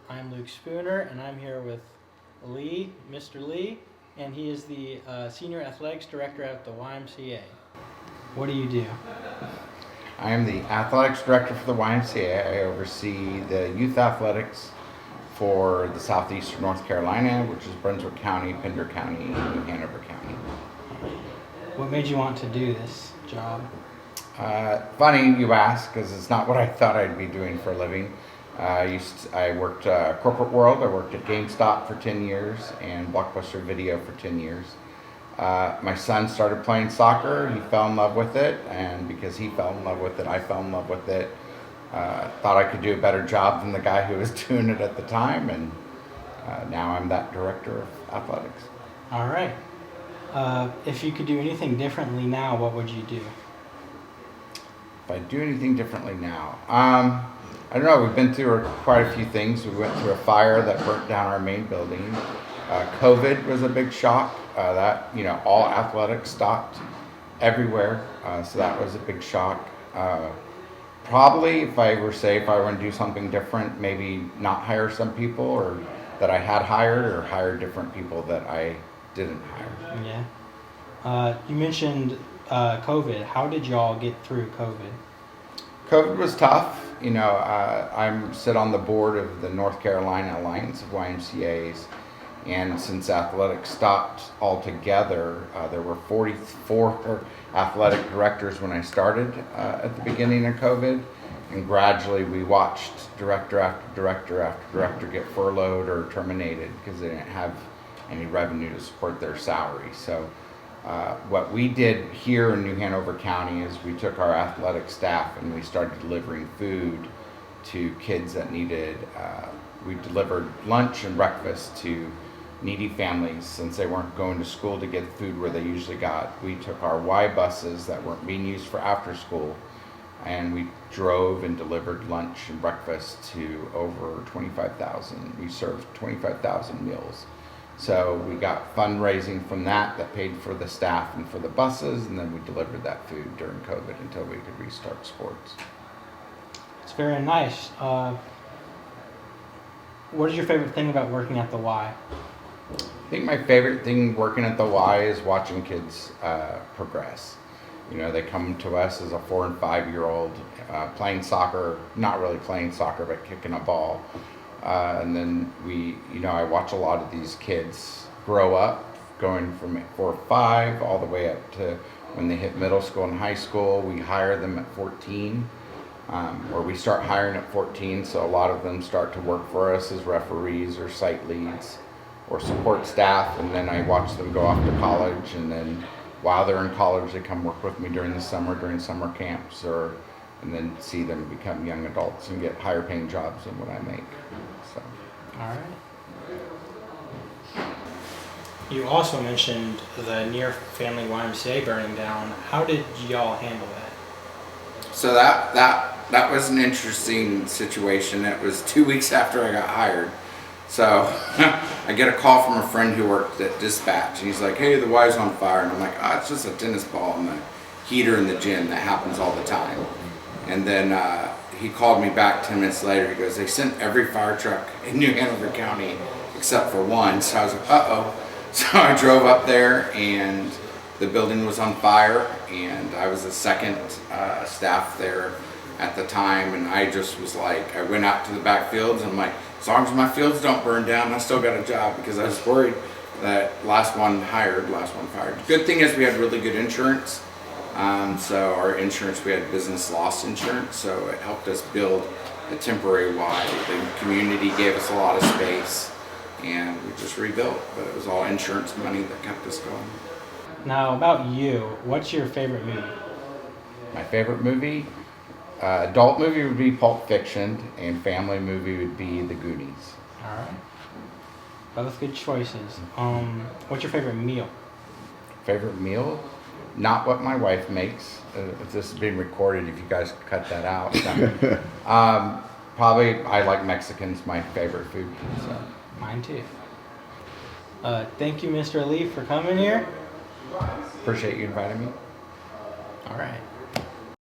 I'm Luke Spooner, and I'm here with Lee, Mr. Lee, and he is the Senior Athletics Director at the YMCA. What do you do? I am the Athletics Director for the YMCA. I oversee the youth athletics for the southeastern North Carolina, which is Brunswick County, Pender County, and New Hanover County. What made you want to do this job? Funny you ask, because it's not what I thought I'd be doing for a living. I worked corporate world. I worked at GameStop for 10 years and Blockbuster Video for 10 years. My son started playing soccer. He fell in love with it, and because he fell in love with it, I fell in love with it. Thought I could do a better job than the guy who was doing it at the time, and now I'm that director of athletics. All right. If you could do anything differently now, what would you do? If I do anything differently now, I don't know. We've been through quite a few things. We went through a fire that burnt down our main building. COVID was a big shock. All athletics stopped everywhere, so that was a big shock. Probably, if I were to do something different, maybe not hire some people or that I had hired, or hire different people that I didn't hire. Yeah. You mentioned COVID. How did y'all get through COVID? COVID was tough. I sit on the board of the North Carolina Alliance of YMCAs, and since athletics stopped altogether, there were 44 athletic directors when I started at the beginning of COVID, and gradually we watched director after director after director get furloughed or terminated because they didn't have any revenue to support their salary. So what we did here in New Hanover County is we took our athletic staff and we started delivering food to kids that needed, we delivered lunch and breakfast to needy families since they weren't going to school to get food where they usually got. We took our Y buses that weren't being used for after school, and we drove and delivered lunch and breakfast to over 25,000. We served 25,000 meals. So we got fundraising from that paid for the staff and for the buses, and then we delivered that food during COVID until we could restart sports. It's very nice. What is your favorite thing about working at the Y? I think my favorite thing working at the Y is watching kids progress. They come to us as a 4 and 5 year old playing soccer, not really playing soccer, but kicking a ball. And then I watch a lot of these kids grow up, going from 4 or 5 all the way up to when they hit middle school and high school. We hire them at 14, or we start hiring at 14. So a lot of them start to work for us as referees or site leads or support staff. And then I watch them go off to college. And then while they're in college, they come work with me during the summer, during summer camps, and then see them become young adults and get higher paying jobs than what I make. So. All right. You also mentioned the Near Family YMCA burning down. How did y'all handle that? So that was an interesting situation. It was 2 weeks after I got hired. So I get a call from a friend who worked at dispatch, and he's like, "Hey, the Y's on fire." And I'm like, "It's just a tennis ball and the heater in the gym. That happens all the time." And then he called me back 10 minutes later. He goes, "They sent every fire truck in New Hanover County except for one." So I was like, "Uh-oh." So I drove up there, and the building was on fire, and I was the second staff there at the time. And I just was like, I went out to the back fields, and I'm like, as long as my fields don't burn down, I still got a job, because I was worried that last one fired. Good thing is we had really good insurance. So our insurance, we had business loss insurance, so it helped us build a temporary Y. The community gave us a lot of space, and we just rebuilt, but it was all insurance money that kept us going. Now, about you, what's your favorite movie? My favorite movie? Adult movie would be Pulp Fiction, and family movie would be The Goonies. All right. Both good choices. What's your favorite meal? Favorite meal? Not what my wife makes. If this is being recorded, if you guys cut that out. Probably I like Mexican's my favorite food. So. Mine too. Thank you, Mr. Lee, for coming here. Appreciate you inviting me. All right.